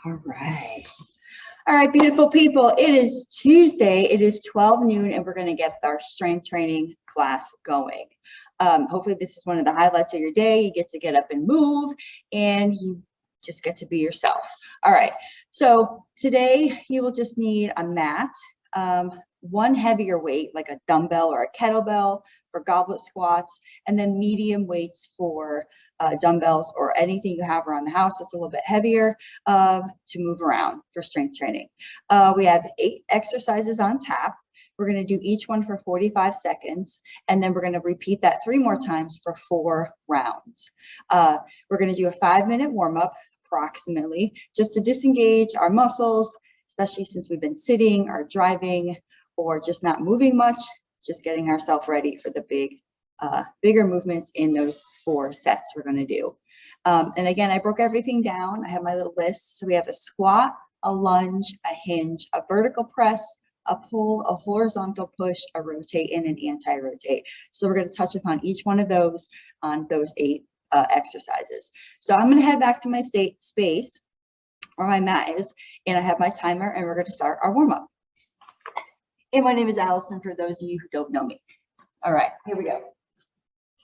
All right. All right, beautiful people. It is Tuesday. It is 12 noon, and we're going to get our strength training class going. Hopefully, this is one of the highlights of your day. You get to get up and move, and you just get to be yourself. All right. So today, you will just need a mat, one heavier weight, like a dumbbell or a kettlebell for goblet squats, and then medium weights for dumbbells or anything you have around the house that's a little bit heavier to move around for strength training. We have 8 exercises on tap. We're going to do each one for 45 seconds, and then we're going to repeat that 3 more times for 4 rounds. We're going to do a 5-minute warm-up approximately, just to disengage our muscles, especially since we've been sitting or driving or just not moving much, just getting ourselves ready for the bigger movements in those 4 sets we're going to do. And again, I broke everything down. I have my little list. So we have a squat, a lunge, a hinge, a vertical press, a pull, a horizontal push, a rotate, and an anti-rotate. So we're going to touch upon each one of those on those 8 exercises. So I'm going to head back to my space where my mat is, and I have my timer, and we're going to start our warm-up. And my name is Allison, for those of you who don't know me. All right, here we go.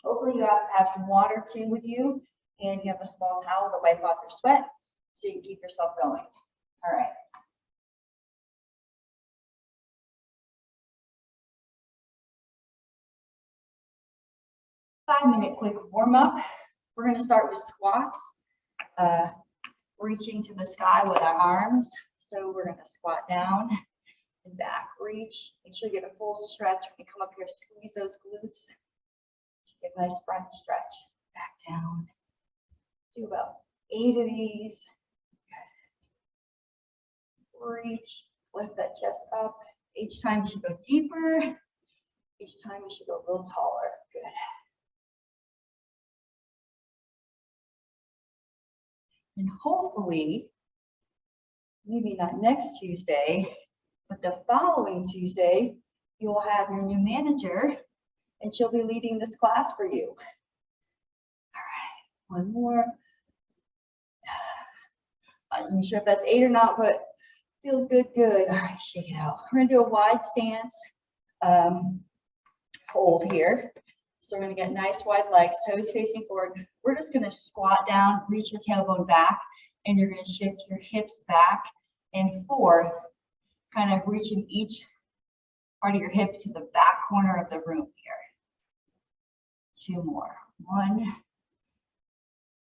Hopefully you have some water too with you, and you have a small towel to wipe off your sweat so you can keep yourself going. All right. Five-minute quick warm-up. We're going to start with squats, reaching to the sky with our arms. So we're going to squat down and back, reach. Make sure you get a full stretch. When you come up here, squeeze those glutes. Get a nice front stretch. Back down. Do about 8 of these. Reach, lift that chest up. Each time you should go deeper. Each time you should go a little taller. Good. And hopefully, maybe not next Tuesday, but the following Tuesday, you will have your new manager, and she'll be leading this class for you. All right, one more. I'm not sure if that's 8 or not, but feels good, good. All right, shake it out. We're gonna do a wide stance, hold here. So we're gonna get nice wide legs, toes facing forward. We're just gonna squat down, reach your tailbone back, and you're gonna shift your hips back and forth, kind of reaching each part of your hip to the back corner of the room here. 2 more. 1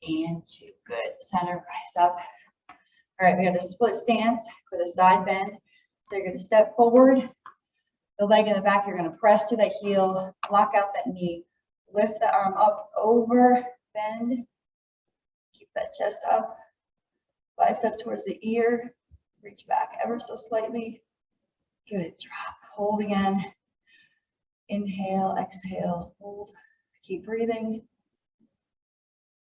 and 2. Good. Center, rise up. All right, we got a split stance with a side bend. So you're going to step forward. The leg in the back, you're going to press to the heel, lock out that knee, lift the arm up, over, bend. Keep that chest up. Bicep towards the ear. Reach back ever so slightly. Good. Drop. Hold again. Inhale, exhale, hold. Keep breathing.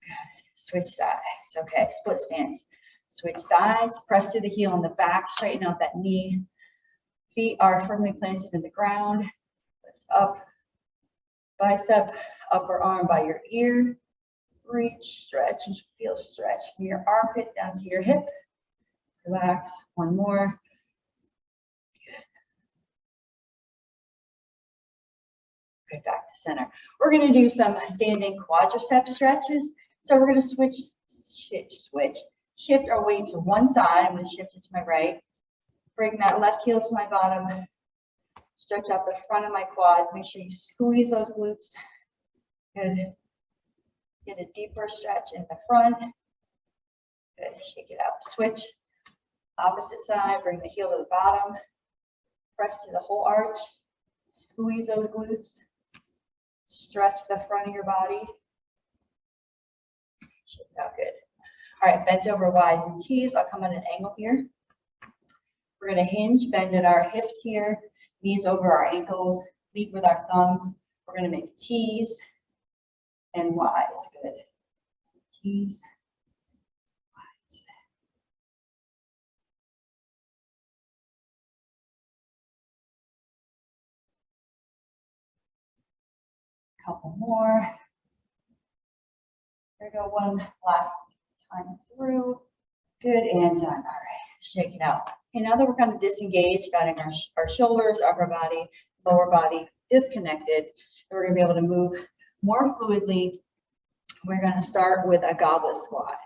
Good. Switch sides. Okay, split stance. Switch sides. Press through the heel in the back. Straighten out that knee. Feet are firmly planted in the ground. Lift up. Bicep, upper arm by your ear. Reach, stretch, and feel stretch from your armpit down to your hip. Relax. 1 more. Good, back to center. We're going to do some standing quadriceps stretches. So we're going to shift our weight to one side. I'm going to shift it to my right. Bring that left heel to my bottom. Stretch out the front of my quads. Make sure you squeeze those glutes. Good. Get a deeper stretch in the front. Good. Shake it out. Switch. Opposite side. Bring the heel to the bottom. Press to the whole arch. Squeeze those glutes. Stretch the front of your body. Shake it out. Good. All right. Bent over Y's and T's. I'll come at an angle here. We're going to hinge, bend at our hips here. Knees over our ankles. Lead with our thumbs. We're going to make T's and Y's. Good. T's, Y's. Couple more. There we go. One last time through. Good, and done. All right, shake it out. Okay, now that we're kind of disengaged, got our shoulders, upper body, lower body disconnected, and we're gonna be able to move more fluidly. We're gonna start with a goblet squat.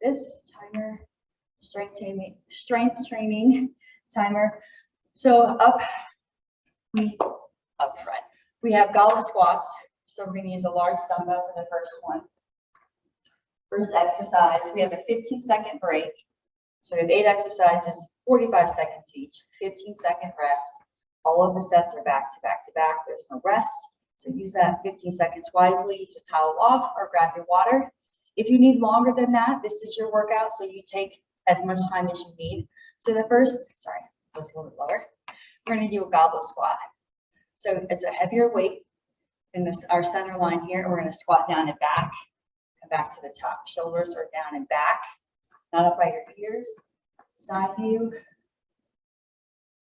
This timer, strength training timer. So up front, we have goblet squats. So we're going to use a large dumbbell for the first one. First exercise, we have a 15-second break. So we have 8 exercises, 45 seconds each, 15-second rest. All of the sets are back to back to back. There's no rest. So use that 15 seconds wisely to towel off or grab your water. If you need longer than that, this is your workout. So you take as much time as you need. So the first, sorry, goes a little bit lower. We're going to do a goblet squat. So it's a heavier weight in this, our center line here, and we're going to squat down and back, come back to the top. Shoulders are down and back, not up by your ears. Side view,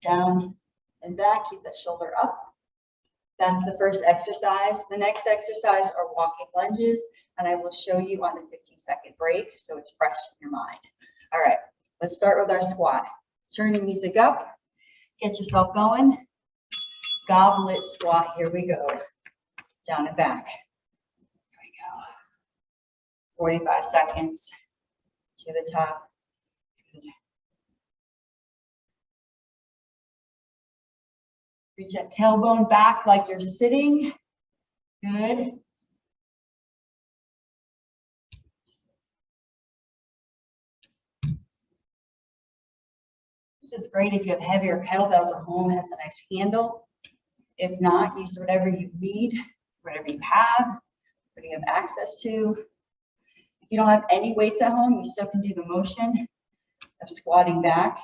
down and back. Keep that shoulder up. That's the first exercise. The next exercise are walking lunges, and I will show you on the 15-second break, so it's fresh in your mind. All right, let's start with our squat. Turn your music up. Get yourself going. Goblet squat, here we go. Down and back. Here we go. 45 seconds to the top. Good. Reach that tailbone back like you're sitting. Good. This is great if you have heavier kettlebells at home. It has a nice handle. If not, use whatever you need, whatever you have, what you have access to. If you don't have any weights at home, you still can do the motion of squatting back.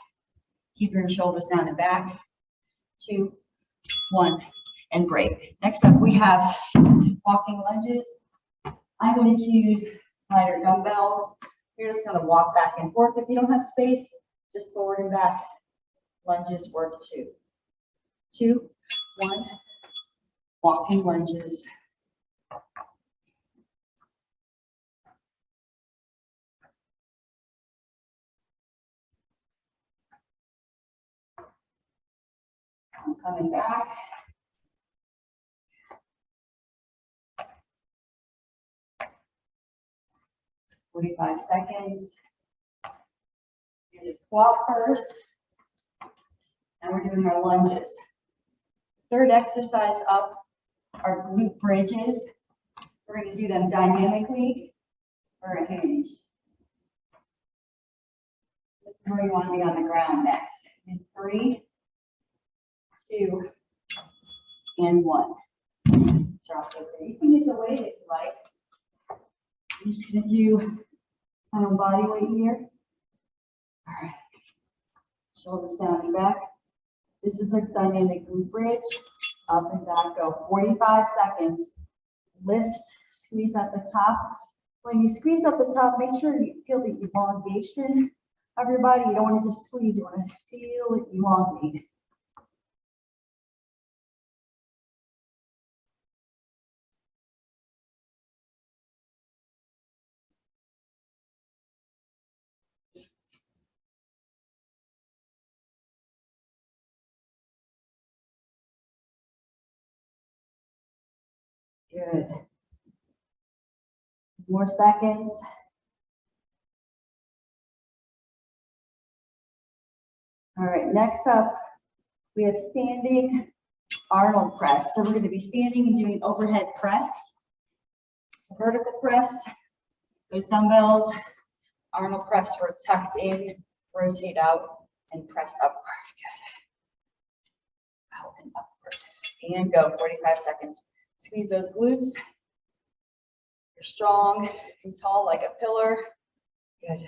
Keep your shoulders down and back. 2, 1, and break. Next up, we have walking lunges. I'm going to use lighter dumbbells. You're just going to walk back and forth. If you don't have space, just forward and back. Lunges work 2, 2, 1. Walking lunges. I'm coming back. "45 seconds. You're going to squat first. And we're doing our lunges. Third exercise up are glute bridges. We're going to do them dynamically or a hinge. This is where you want to be on the ground next. In 3, 2, and 1. Drop those in. You can use a weight if you like. I'm just going to do my own body weight here. All right. Shoulders down and back. This is a dynamic glute bridge. Up and back, go 45 seconds. Lift, squeeze at the top. When you squeeze at the top, make sure you feel the elongation of your body. You don't want to just squeeze, you want to feel it elongate. Good. More seconds. All right, next up, we have standing Arnold press. So we're going to be standing and doing overhead press. So vertical press, those dumbbells, Arnold press, we're tucked in, rotate out, and press upward. Good. Out and upward. And go, 45 seconds. Squeeze those glutes. You're strong and tall like a pillar. Good.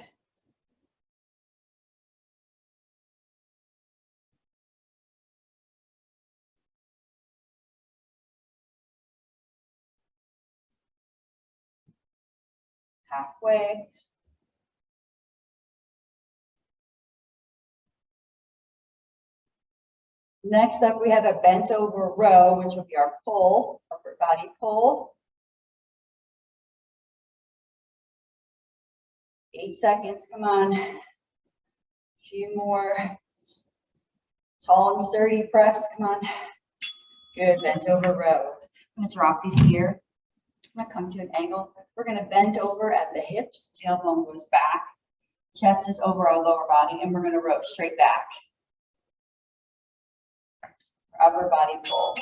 Halfway. Next up, we have a bent over row, which will be our pull, upper body pull. 8 seconds, come on. A few more. Tall and sturdy press, come on. Good, bent over row. I'm gonna drop these here. I'm gonna come to an angle. We're gonna bend over at the hips, tailbone goes back. Chest is over our lower body, and we're gonna row straight back. Upper body pull.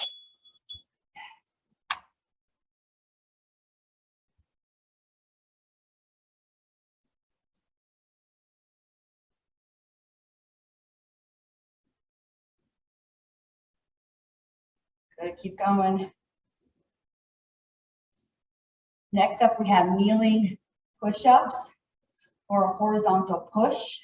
Good, keep going. Next up, we have kneeling push-ups or a horizontal push.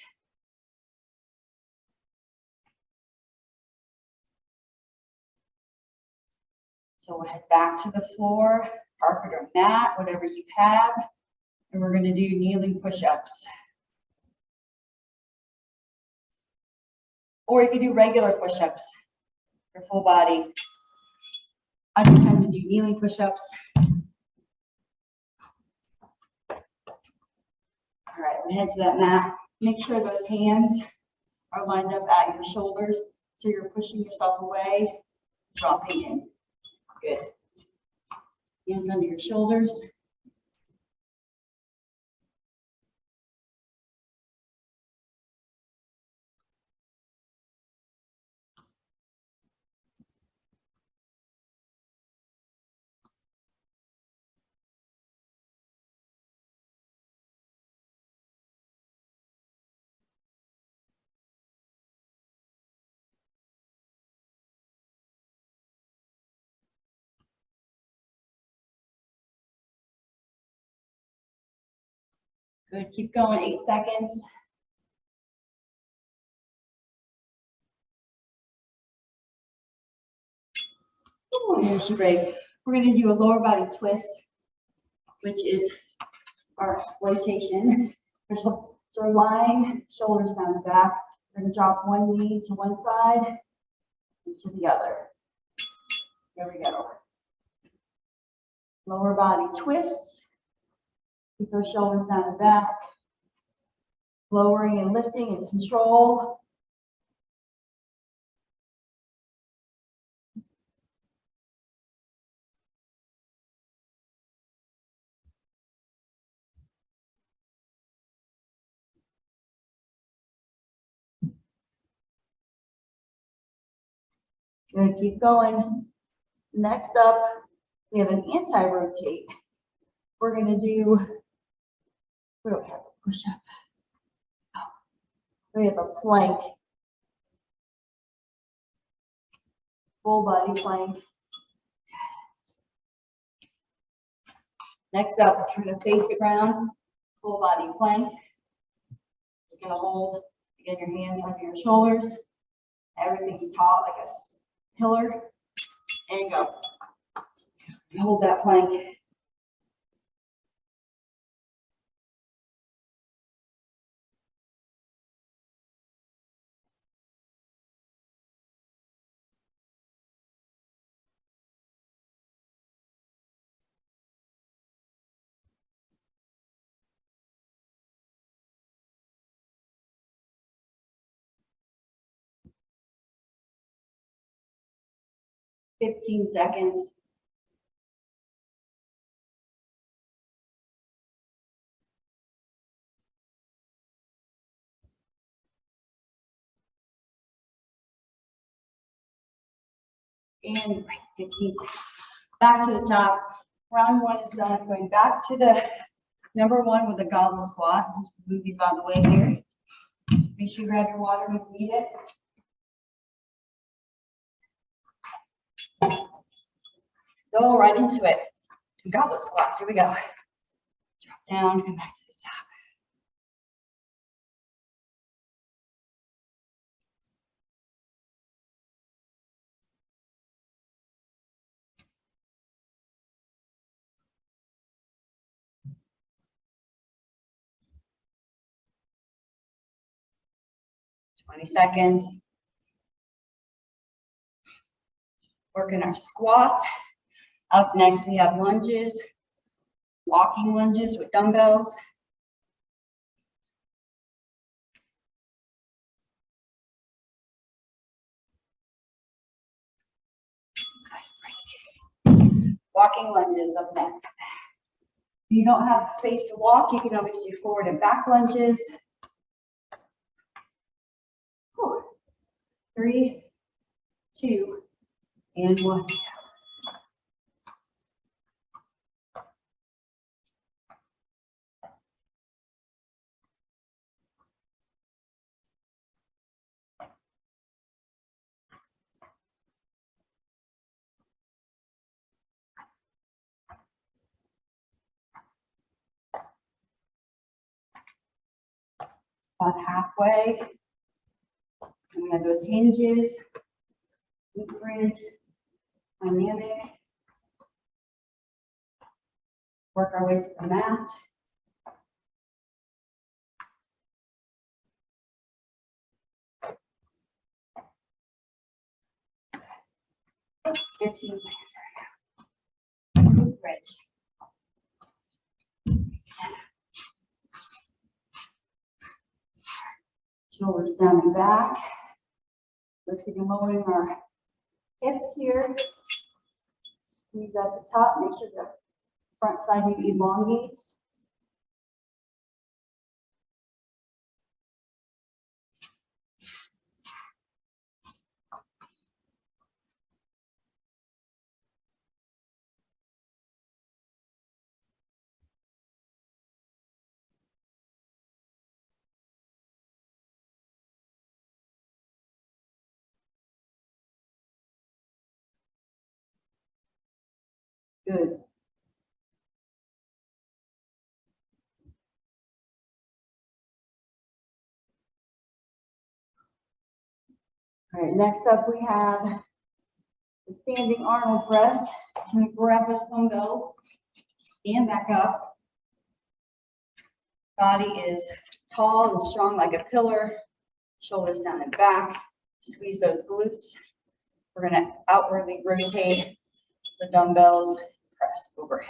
So we'll head back to the floor, carpet or mat, whatever you have, and we're gonna do kneeling push-ups. Or you can do regular push-ups for full body. I just tend to do kneeling push-ups. All right, we're gonna head to that mat. Make sure those hands are lined up at your shoulders, so you're pushing yourself away, dropping in. Good. Hands under your shoulders. Good, keep going, 8 seconds. Ooh, here's your break. We're gonna do a lower body twist, which is our exploitation. So we're lying, shoulders down the back. We're gonna drop one knee to one side and to the other. Here we go. Lower body twist. Keep those shoulders down the back. Lowering and lifting and control. Good, keep going. Next up, we have an anti-rotate. We're gonna do, we don't have a push-up. We have a plank. Full body plank. Next up, we're gonna face the ground, full body plank. Just gonna hold, again, your hands under your shoulders. Everything's taut like a pillar. And go. Hold that plank. Fifteen seconds. And 15 seconds. Back to the top. Round one is done. Going back to the number one with the gobble squat. Move these out of the way here. Make sure you grab your water when you need it. Go right into it. Goblet squats. Here we go. Drop down, come back to the top. Seconds. Working our squats. Up next, we have lunges, walking lunges with dumbbells. Walking lunges up next. If you don't have space to walk, you can always do forward and back lunges. 3, 2, and 1. About halfway. And we have those hinges, glute bridge, dynamic. Work our way to the mat. Okay. 15 seconds. Glute bridge. Shoulders down and back. Lifting and lowering our hips here. Squeeze at the top. Make sure the front side maybe elongates. Good. All right, next up we have the standing Arnold press. Can we grab those dumbbells? Stand back up. Body is tall and strong like a pillar. Shoulders down and back. Squeeze those glutes. We're going to outwardly rotate the dumbbells. Press overhead.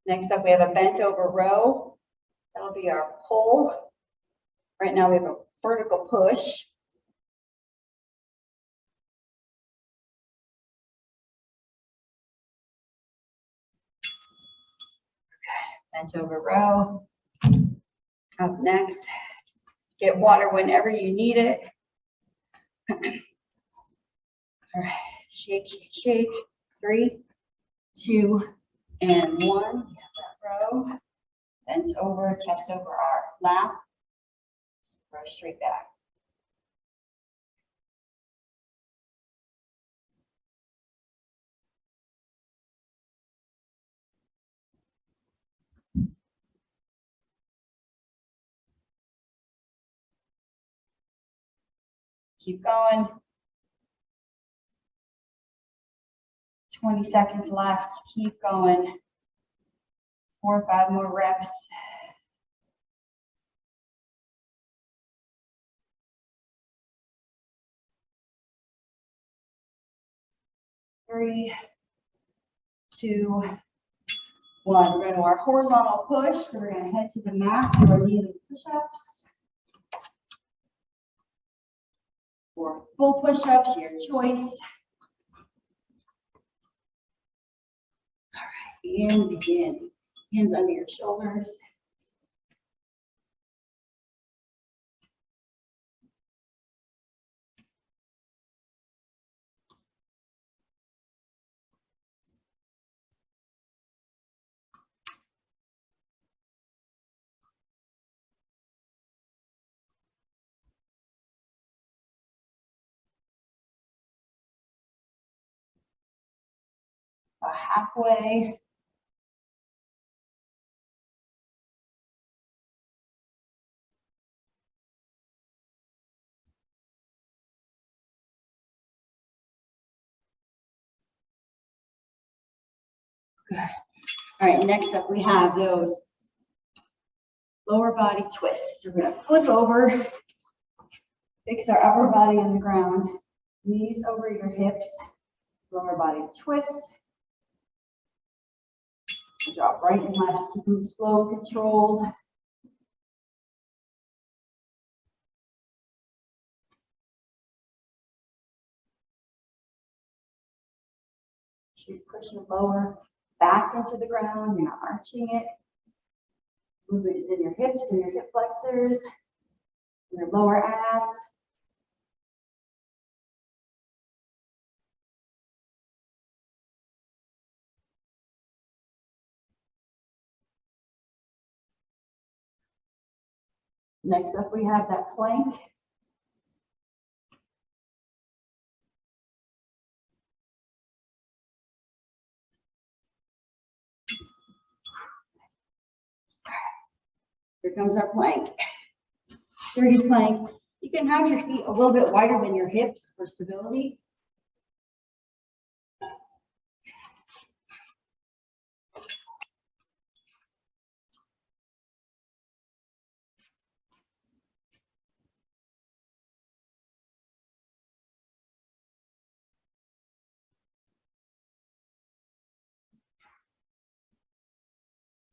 Next up, we have a bent over row. That'll be our pull. Right now we have a vertical push. Okay, bent over row. Up next, get water whenever you need it. All right, shake, shake, shake. 3, 2, and 1. We have that row. Bent over, chest over our lap. Row straight back. Keep going. 20 seconds left. Keep going. 4 or 5 more reps. Three, 2, 1. We're going to our horizontal push. So we're going to head to the mat for our kneeling push-ups. Or full push-ups, your choice. All right, and begin. Hands under your shoulders. Halfway. Good. All right, next up we have those lower body twists. We're going to flip over, fix our upper body on the ground, knees over your hips, lower body twist. Drop right and left, keep them slow, controlled. You're pushing lower back into the ground, you're not arching it. Movement is in your hips and your hip flexors, your lower abs. Next up, we have that plank. Here comes our plank. Sturdy plank. You can have your feet a little bit wider than your hips for stability.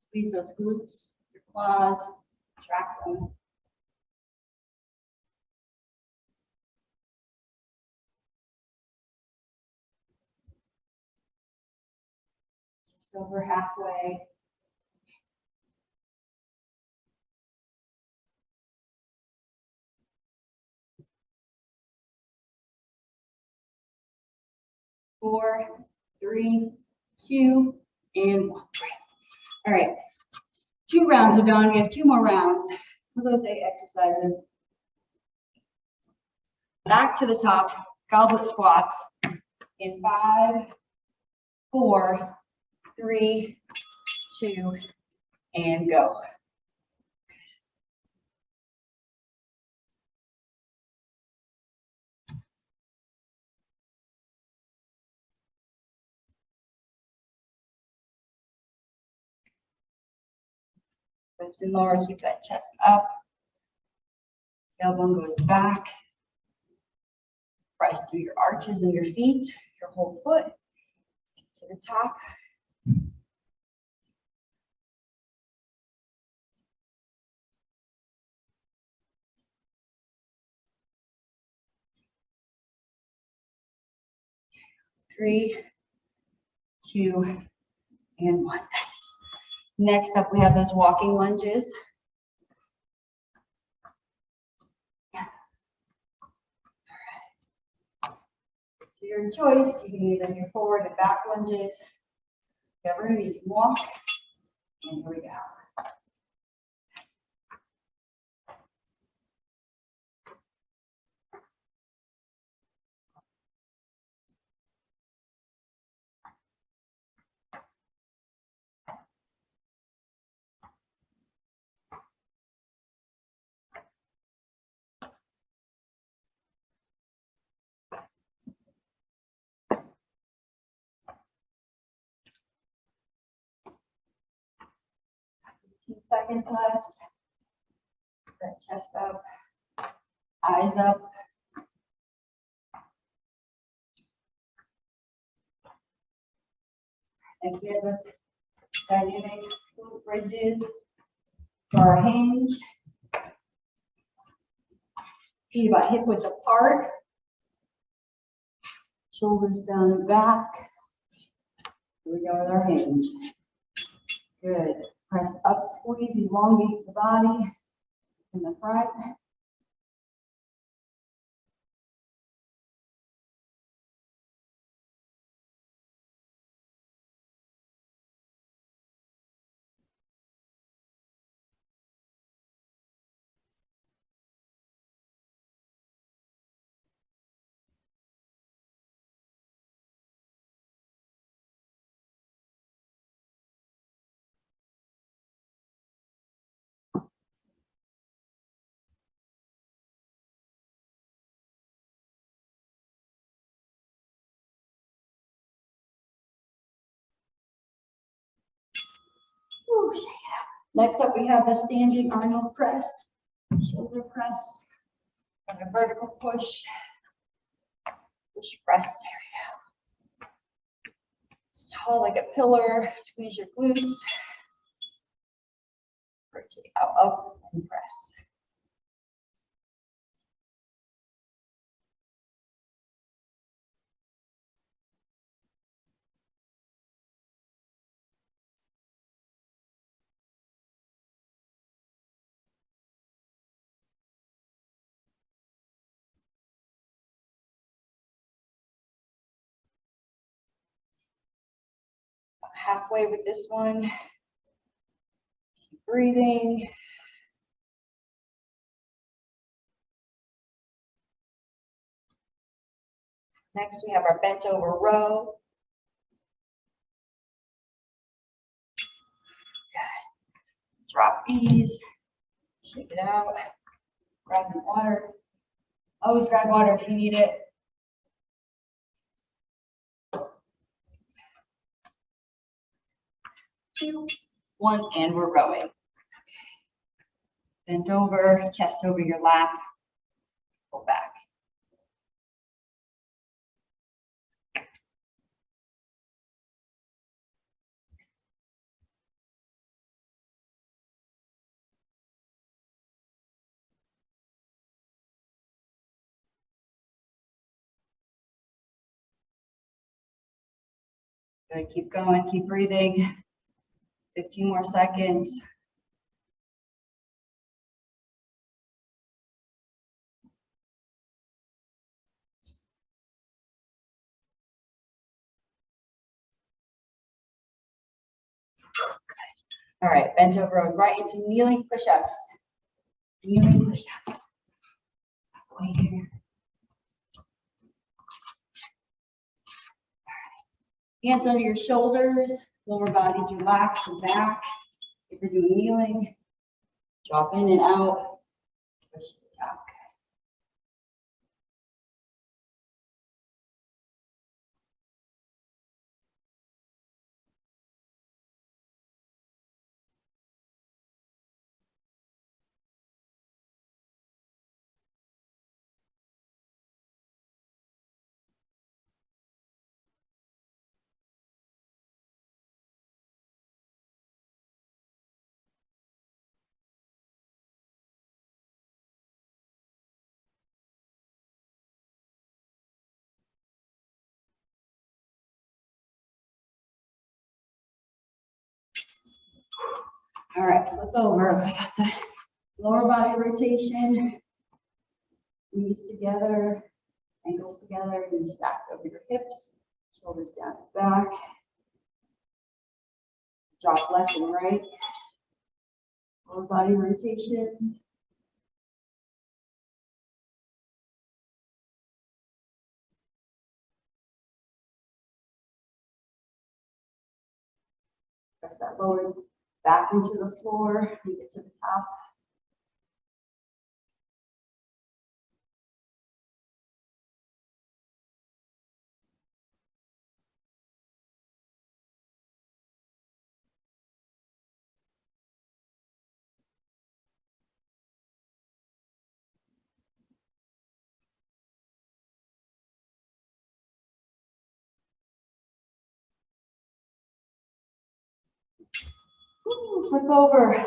Squeeze those glutes, your quads, track them. Just over halfway. Four, three, two, and one. All right, 2 rounds are done. We have 2 more rounds for those 8 exercises. Back to the top, goblet squats in 5, 4, 3, 2, and go. Lift and lower, keep that chest up. Tailbone goes back. Press through your arches and your feet, your whole foot to the top. Three, 2, and 1. Nice. Next up, we have those walking lunges. So your choice, you can either do forward and back lunges, whatever, you can walk, and here we go. Seconds left. That chest up, eyes up. And we have those dynamic glute bridges for our hinge. Feet about hip width apart. Shoulders down and back. Here we go with our hinge. Good. Press up, squeeze, elongate the body in the front. Woo, shake it out. Next up, we have the standing Arnold press, shoulder press, and a vertical push, push press. There we go. It's tall like a pillar. Squeeze your glutes. Rotate out, up, and press. Halfway with this one. Keep breathing. Next, we have our bent over row. Good. Drop these. Shake it out. Grab your water. Always grab water if you need it. 2, 1, and we're rowing. Okay. Bent over, chest over your lap. Pull back. Good, keep going, keep breathing. 15 more seconds. All right, bent over right into kneeling push-ups. Kneeling push-ups. Right here. Hands under your shoulders, lower body's relaxed and back. If you're doing kneeling, drop in and out, push to the top. All right, flip over. I got the lower body rotation. Knees together, ankles together, knees stacked over your hips, shoulders down and back. Drop left and right. Lower body rotations. Press that lower back into the floor and get to the top. Ooh, flip over.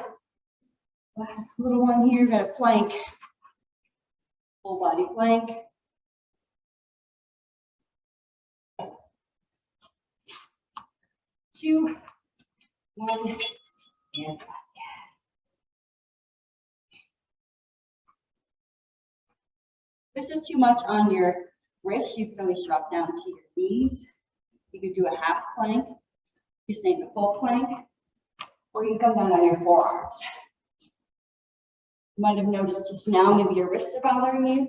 Last little one here, got a plank. Full body plank. Two, 1, and back. This is too much on your wrist. You can always drop down to your knees. You could do a half plank, just make a full plank, or you can come down on your forearms. You might have noticed just now, maybe your wrists are bothering you.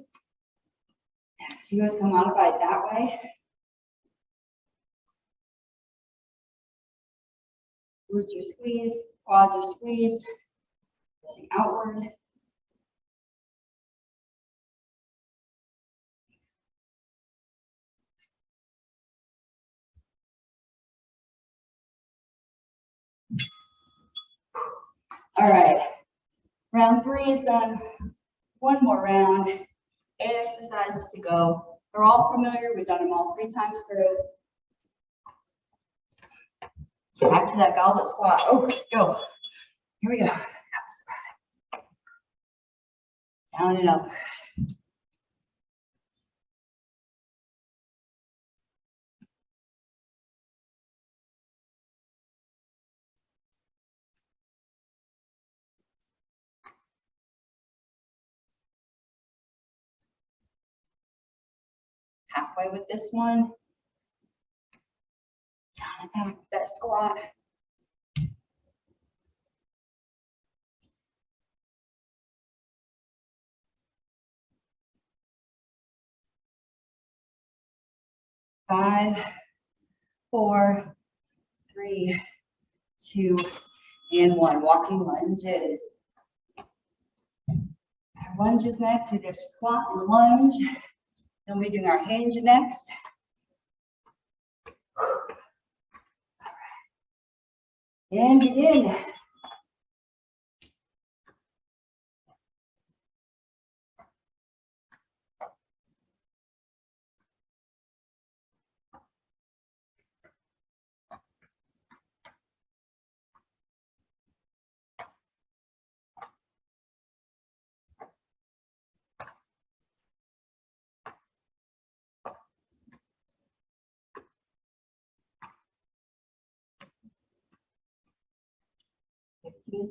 So you guys can modify it that way. Glutes are squeezed, quads are squeezed, pressing outward. All right, round 3 is done. One more round, 8 exercises to go. They're all familiar, we've done them all 3 times through. Back to that goblet squat. Oh, go. Here we go. Goblet squat. Down and up. Halfway with this one. Down and back with that squat. Five, 4, 3, 2, and 1. Walking lunges. Our lunges next. We do squat and lunge. Then we're doing our hinge next. And begin.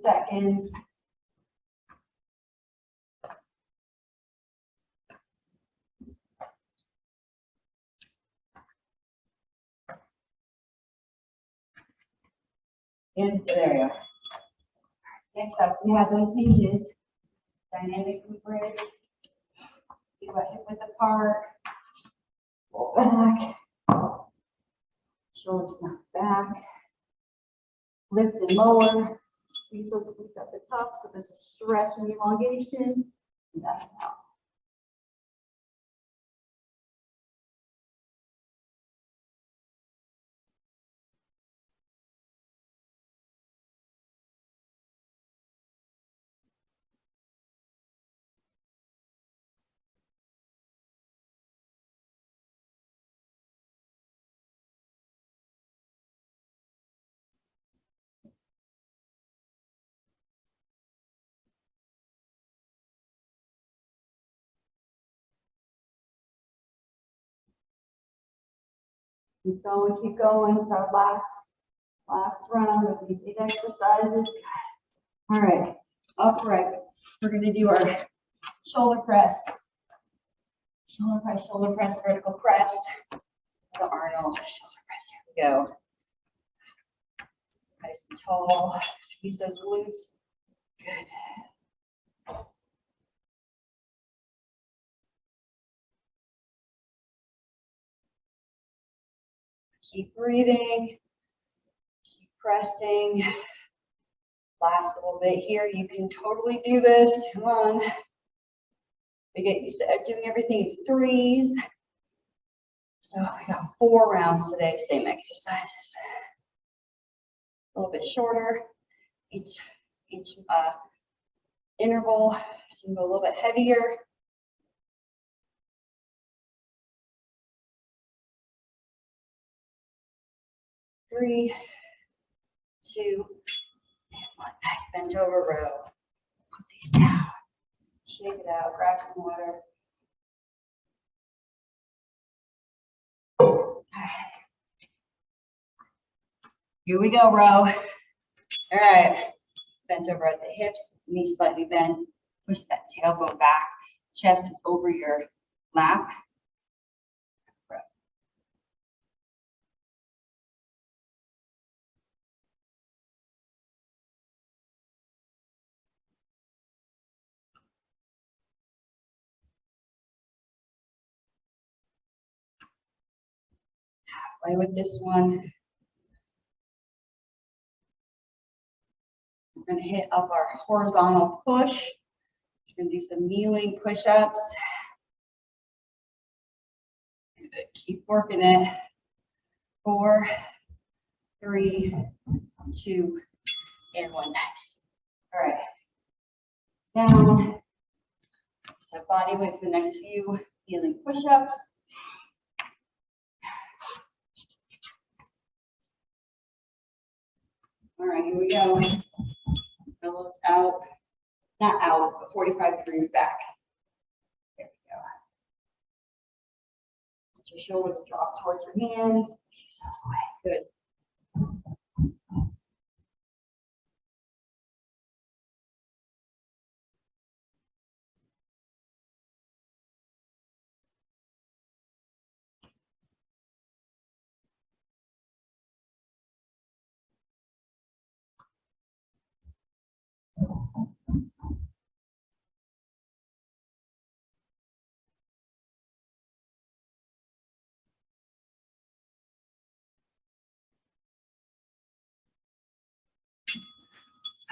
Seconds. And there you go. Next up, we have those hinges. Dynamic glute bridge. Keep our hip width apart. Pull back. Shoulders down back. Lift and lower. Squeeze those glutes at the top so there's a stretch and elongation. And down and out. Keep going. It's our last round of these 8 exercises. All right, upright. We're going to do our shoulder press, vertical press. The Arnold shoulder press. Here we go. Nice and tall. Squeeze those glutes. Good. Keep breathing. Keep pressing. Last little bit here. You can totally do this. Come on. We get used to doing everything in 3s. So we got 4 rounds today, same exercises. A little bit shorter. Each interval seems a little bit heavier. Three, 2, and 1. Nice bent over row. Put these down. Shake it out. Grab some water. All right. Here we go, row. All right. Bent over at the hips, knees slightly bent. Push that tailbone back. Chest is over your lap. Halfway with this one. We're going to hit up our horizontal push. We're going to do some kneeling push-ups. Good. Keep working it. 4, 3, 2, and 1. Nice. All right. Down. Set body weight for the next few healing push-ups. All right, here we go. Elbows out. Not out, but 45 degrees back. There we go. Let your shoulders drop towards your hands. Push yourself away. Good.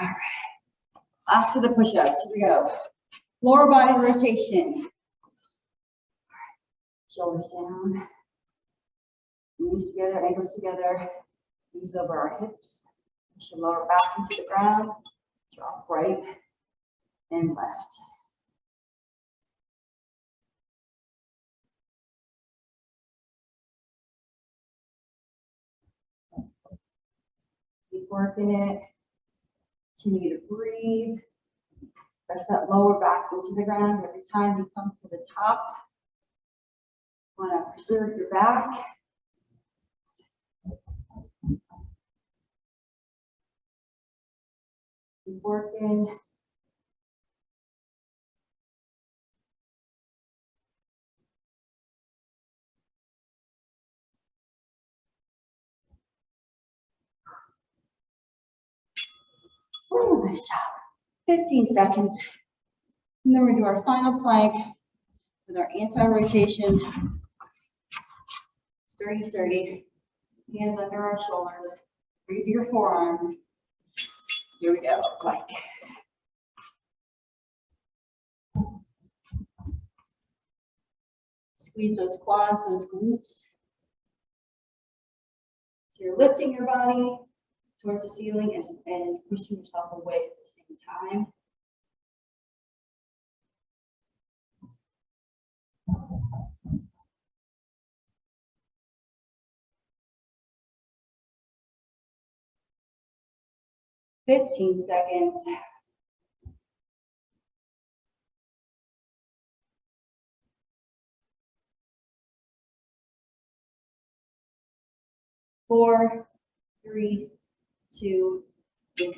All right. Last of the push-ups. Here we go. Lower body rotation. All right. Shoulders down. Knees together, ankles together. Knees over our hips. Push your lower back into the ground. Drop right and left. Keep working it. Continue to breathe. Press that lower back into the ground. Every time you come to the top, you want to preserve your back. Keep working. Ooh, nice job. 15 seconds. And then we're going to do our final plank with our anti-rotation. Sturdy, sturdy. Hands under our shoulders. Breathe your forearms. Here we go, plank. Squeeze those quads, those glutes. So you're lifting your body towards the ceiling and pushing yourself away at the same time. $15 seconds. 4, 3, 2, 1.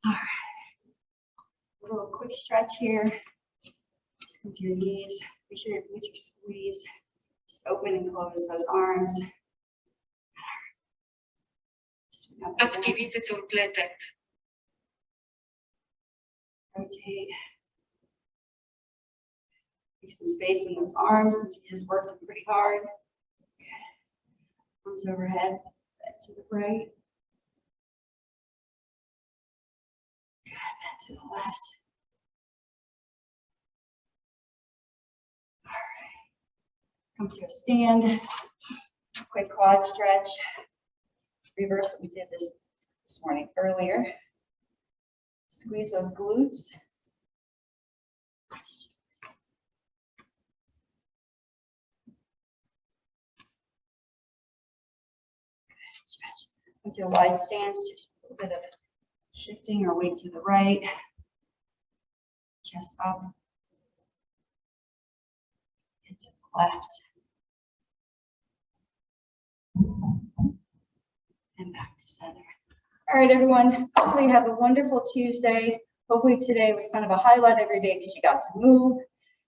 All right. A little quick stretch here. Just come to your knees. Make sure your glutes are squeezed. Just open and close those arms. Activity completed. Rotate. Make some space in those arms since you just worked them pretty hard. Arms overhead, bend to the right. Good, bend to the left. All right. Come to a stand. Quick quad stretch. Reverse what we did this morning earlier. Squeeze those glutes. Stretch into a wide stance, just a little bit of shifting our weight to the right. Chest up. And to the left. And back to center. All right, everyone. Hopefully you have a wonderful Tuesday. Hopefully today was kind of a highlight of your day because you got to move.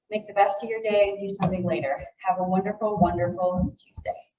Make the best of your day and do something later. Have a wonderful, wonderful Tuesday.